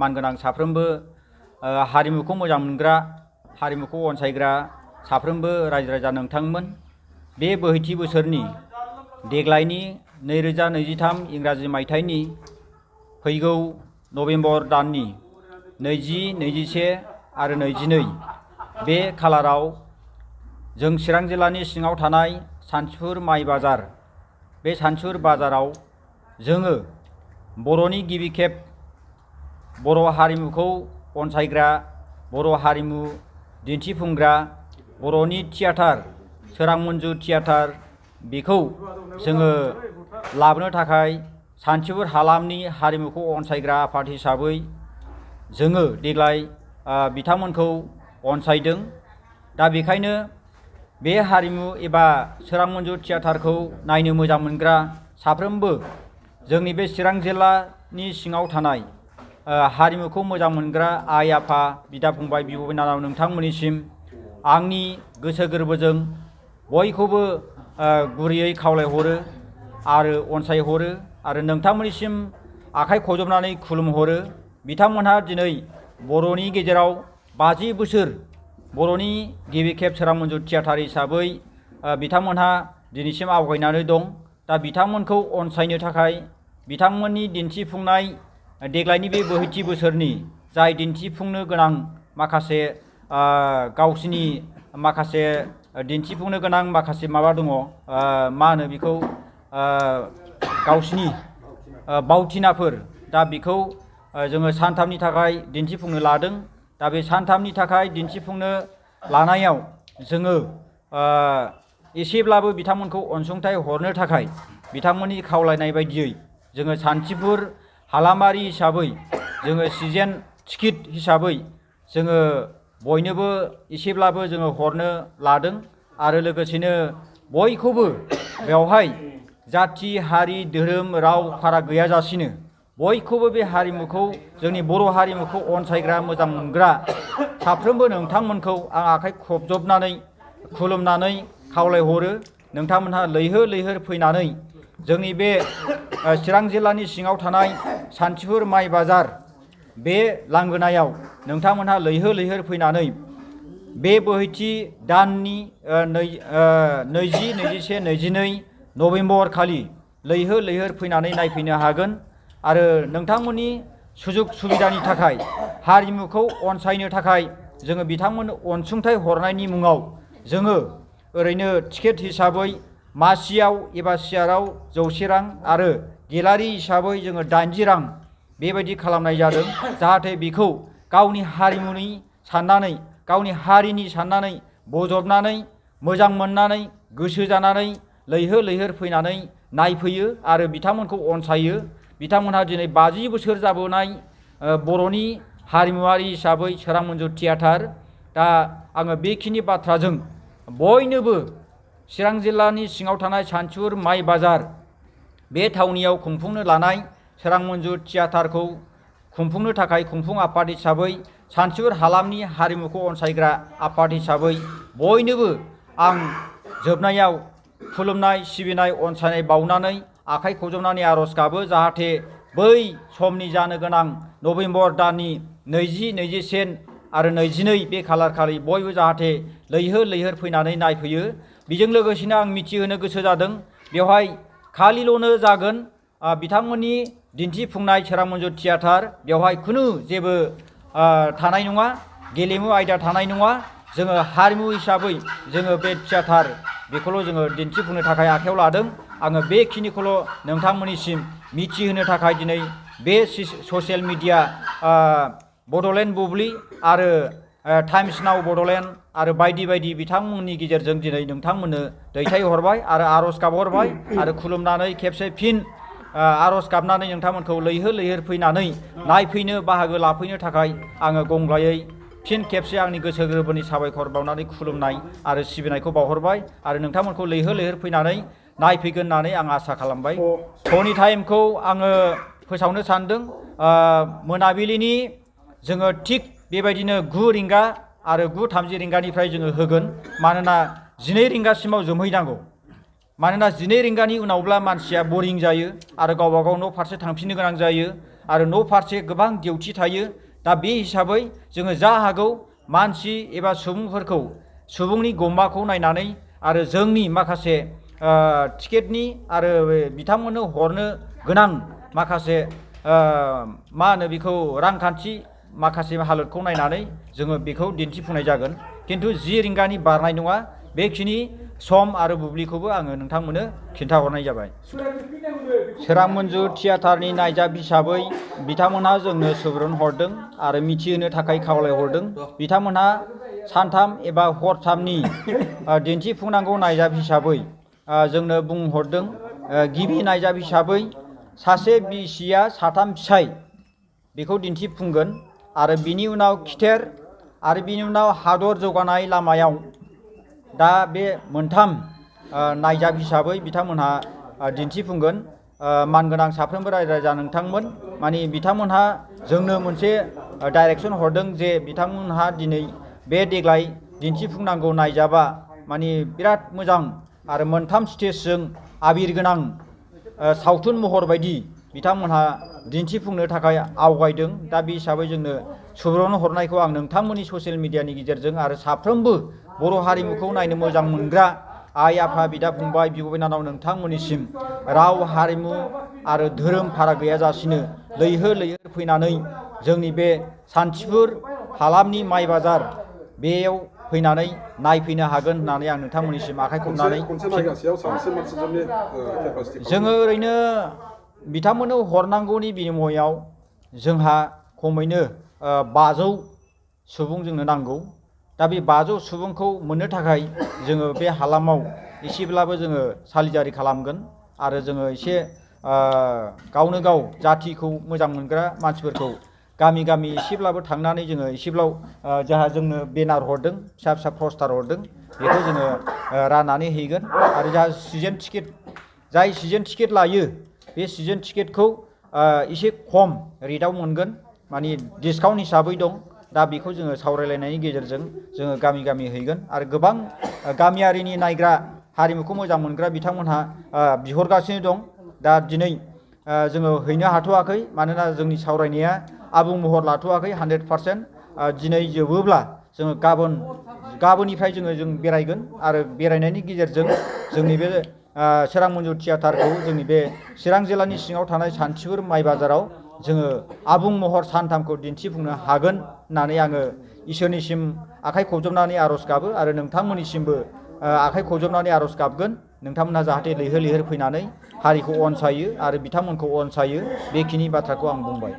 मानगोनां साफ्रोमबो हारिमुखौ मोजां मोनग्रा हारिमुखौ अनसायग्रा साफ्रोमबो रायजो राजा नोंथांमोन बे बोहैथि बोसोरनि देग्लायनि 2023 इंराजि मायथाइनि फैगौ नभेम्बर दाननि 20, 21 आरो 22 बे खालाराव जों चिरां जिल्लानि सिङाव थानाय सानथिफुर माइ बाजार बे सानथिफुर बाजाराव जोङो बर'नि गिबि खेब बर' हारिमुखौ अनसायग्रा बर' हारिमु दिन्थिफुंग्रा बर'नि थियाटार सोरां मन्जु थियाटार बेखौ जोङो लाबोनो थाखाय सानथिफुर हालामनि हारिमुखौ अनसायग्रा आफाद हिसाबै जोङो देग्लाय बिथांमोनखौ अनसायदों। दा बेखायनो बे हारिमु एबा सोरां मन्जु थियाटारखौ नायनो मोजां मोनग्रा साफ्रोमबो जोंनि बे चिरां जिल्लानि सिङाव थानाय हारिमुखौ मोजां मोनग्रा आइ आफा बिदा फंबाय बिब' बिनानाव नोंथांमोननिसिम आंनि गोसो गोरबोजों बयखौबो गुरैयै खावलायहरो आरो अनसायहरो आरो नोंथांमोननिसिम आखाइ खजबनानै खुलुमहरो। बिथांमोनहा दिनै बर'नि गेजेराव 50 बोसोर बर'नि गिबि खेब सोरां मन्जु थियाटार हिसाबै बिथांमोनहा दिनैसिम आवगायनानै दं। दा बिथांमोनखौ अनसायनो थाखाय बिथांमोननि दिन्थिफुंनाय देग्लायनि बे बोहैथि बोसोरनि जाय दिन्थिफुंनो गोनां माखासे गावसिनि माखासे दिन्थिफुंनो गोनां माखासे माबा दङ मा होनो बेखौ गावसिनि बावथिनाफोर दा बेखौ जोङो सानथामनि थाखाय दिन्थिफुंनो लादों। दा बे सानथामनि थाखाय दिन्थिफुंनो लानायाव जोङो एसेब्लाबो बिथांमोनखौ अनसुंथाइ हरनो थाखाय बिथांमोननि खावलायनाय बायदियै जोङो सानथिफुर हालामारि हिसाबै जोङो सिजेन टिकेट हिसाबै जोङो बयनोबो एसेब्लाबो जोङो हरनो लादों आरो लोगोसेनो बयखौबो बेवहाय जाथि हारि धोरोम राव फाराग गैयाजासेनो बयखौबो बे हारिमुखौ जोंनि बर' हारिमुखौ अनसायग्रा मोजां मोनग्रा साफ्रोमबो नोंथांमोनखौ आं आखाइ खबजबनानै खुलुमनानै खावलायहरो। नोंथांमोनहा लैहोर लैहोर फैनानै जोंनि बे चिरां जिल्लानि सिङाव थानाय सानथिफुर माइ बाजार बे लांगोनायाव नोंथांमोनहा लैहोर लैहोर फैनानै बे बोहैथि दाननि 20, 21, 22 नभेम्बर खालि लैहोर लैहोर फैनानै नायफैनो हागोन आरो नोंथांमोननि सुजुग सुबिदानि थाखाय हारिमुखौ अनसायनो थाखाय जोङो बिथांमोननो अनसुंथाइ हरनायनि मुङाव जोङो ओरैनो टिकेट हिसाबै मासियाव एबा सियाराव 100 रां आरो गेलारि हिसाबै जोङो 80 रां बेबायदि खालामनाय जादों। जाहाथे बेखौ गावनि हारिमुनि साननानै गावनि हारिनि साननानै बजबनानै मोजां मोननानै गोसो जानानै लैहोर लैहोर फैनानै नायफैयो आरो बिथांमोनखौ अनसायो। बिथांमोनहा दिनै 50 बोसोर जाबोनाय बर'नि हारिमुवारि हिसाबै सोरां मन्जु थियाटार। दा आङो बेखिनि बाथ्राजों बयनोबो चिरां जिल्लानि सिङाव थानाय सानथिफुर माइ बाजार बे थावनियाव खुंफुंनो लानाय सोरां मन्जु थियाटारखौ खुंफुंनो थाखाय खुंफुं आफाद हिसाबै सानथिफुर हालामनि हारिमुखौ अनसायग्रा आफाद हिसाबै बयनोबो आं जोबनायाव खुलुमनाय सिबिनाय अनसायनाय बावनानै आखाइ खजबनानै आर'ज गाबो जाहाथे बै समनि जानो गोनां नभेम्बर दाननि 20, 21 आरो 22 बे खालार खालि बयबो जाहाथे लैहोर लैहोर फैनानै नायफैयो। बेजों लोगोसेनो आं मिथिहोनो गोसो जादों बेवहाय खालिल'नो जागोन बिथांमोननि दिन्थिफुंनाय सोरां मन्जु थियाटार बेवहाय खुनु जेबो थानाय नङा गेलेमु आयदा थानाय नङा। जोङो हारिमु हिसाबै जोङो बे थियाटार बेखौल' जोङो दिन्थिफुंनो थाखाय आखायाव लादों। आङो बेखिनिखौल' नोंथांमोननिसिम मिथिहोनो थाखाय दिनै बे ससियेल मिडिया बड'लेण्ड बुब्लि आरो टाइम्स नाव बड'लेण्ड आरो बायदि बायदि बिथांमोननि गेजेरजों दिनै नोंथांमोननो दैथायहरबाय आरो आर'ज गाबहरबाय आरो खुलुमनानै खेबसे फिन आर'ज गाबनानै नोंथांमोनखौ लैहोर लैहोर फैनानै नायफैनो बाहागो लाफैनो थाखाय आङो गंग्लायै फिन खेबसे आंनि गोसो गोरबोनि साबायखर बावनानै खुलुमनाय आरो सिबिनायखौ बावहरबाय आरो नोंथांमोनखौ लैहोर लैहोर फैनानै नायफैगोन होननानै आं आसा खालामबाय। श'नि टाइमखौ आङो फोसावनो सानदों मोनाबिलिनि जोङो थिग बेबायदिनो 9 रिंगा आरो 9:30 रिंगानिफ्राय जोङो होगोन। मानोना 12 रिंगासिमाव जोमहैनांगौ। मानोना 12 रिंगानि उनावब्ला मानसिया बरिं जायो आरो गावबा गाव न' फारसे थांफिननो गोनां जायो। आरो न' फारसे गोबां डिउटि थायो। दा बे हिसाबै जोङो जा हागौ मानसि एबा सुबुंफोरखौ सुबुंनि गमाखौ नायनानै आरो जोंनि माखासे टिकेटनि आरो बिथांमोननो हरनो गोनां माखासे मा होनो बेखौ रांखान्थि माखासे हालोदखौ नायनानै जोङो बेखौ दिन्थिफुंनाय जागोन। खिन्थु 10 रिंगानि बारनाय नङा, बेखिनि सम आरो बुब्लिखौबो आङो नोंथांमोननो खिन्थाहरनाय जाबाय। सोरां मन्जु थियाटारनि नायजाब हिसाबै बिथांमोनहा जोंनो सुबुरुन हरदों आरो मिथिहोनो थाखाय खावलायहरदों। बिथांमोनहा सानथाम एबा हरथामनि दिन्थिफुंनांगौ नायजाब हिसाबै जोंनो बुंहरदों। गिबि नायजाब हिसाबै सासे बिसिया साथाम फिसाय बेखौ दिन्थिफुंगोन आरो बिनि उनाव खिथेर आरो बिनि उनाव हादर जौगानाय लामायाव। दा बे मोनथाम नायजाब हिसाबै बिथांमोनहा दिन्थिफुंगोन। मानगोनां साफ्रोमबो रायजो राजा नोंथांमोन, माने बिथांमोनहा जोंनो मोनसे डाइरेक्सन हरदों जे बिथांमोनहा दिनै बे देग्लाय दिन्थिफुंनांगौ नायजाबा माने बिराद मोजां आरो मोनथाम स्टेजजों आबिर गोनां सावथुन महर बायदि बिथांमोनहा दिन्थिफुंनो थाखाय आवगायदों। दा बे हिसाबै जोंनो सुबुरुन हरनायखौ आं नोंथांमोननि ससियेल मिडियानि गेजेरजों आरो साफ्रोमबो बर' हारिमुखौ नायनो मोजां मोनग्रा आइ आफा बिदा फंबाय बिब' बिनानाव नोंथांमोननिसिम राव हारिमु आरो धोरोम फाराग गैयाजासिनो लैहोर लैहोर फैनानै जोंनि बे सान्थिफुर हालामनि माइ बाजार बेयाव फैनानै नायफैनो हागोन होननानै आं नोंथांमोननिसिम आखाइ खबनानै जोङो ओरैनो बिथांमोननो हरनांगौनि बिनिमयाव जोंहा खमैनो 500 सुबुं जोंनो नांगौ। दा बे 500 सुबुंखौ मोननो थाखाय जोङो बे हालामाव एसेब्लाबो जोङो सालिजारि खालामगोन आरो जोङो एसे गावनो गाव जाथिखौ मोजां मोनग्रा मानसिफोरखौ गामि गामि एसेब्लाबो थांनानै जोङो एसेब्लाबो जाहा जोंनो बेनार हरदों, फिसा फिसा पस्टार हरदों, बेखौ जोङो राननानै हैगोन। आरो जाहा सिजन टिकेट, जाय सिजन टिकेट लायो बे सिजन टिकेटखौ एसे खम रेटआव मोनगोन, माने डिसकाउन्ट हिसाबै दं। दा बेखौ जोङो सावरायलायनायनि गेजेरजों जोङो गामि गामि हैगोन आरो गोबां गामियारिनि नायग्रा हारिमुखौ मोजां मोनग्रा बिथांमोनहा बिहरगासिनो दं। दा दिनै जोङो हैनो हाथ'वाखै, मानोना जोंनि सावरायनाया आबुं महर लाथ'वाखै 100%। दिनै जोबोब्ला जोङो गाबोननिफ्राय जों बेरायगोन आरो बेरायनायनि गेजेरजों जोंनि बे सोरां मन्जु थियाटारखौ जोंनि बे चिरां जिल्लानि सिङाव थानाय सान्थिफुर माइ बाजाराव जोङो आबुं महर सानथामखौ दिन्थिफुंनो हागोन होननानै आङो इसोरनिसिम आखाइ खबजबनानै आर'ज गाबो आरो नोंथांमोननिसिमबो आखाइ खबजबनानै आर'ज गाबगोन। नोंथांमोनहा जाहाथे लैहोर लैहोर फैनानै हारिखौ अनसायो आरो बिथांमोनखौ अनसायो, बेखिनि बाथ्राखौ आं बुंबाय।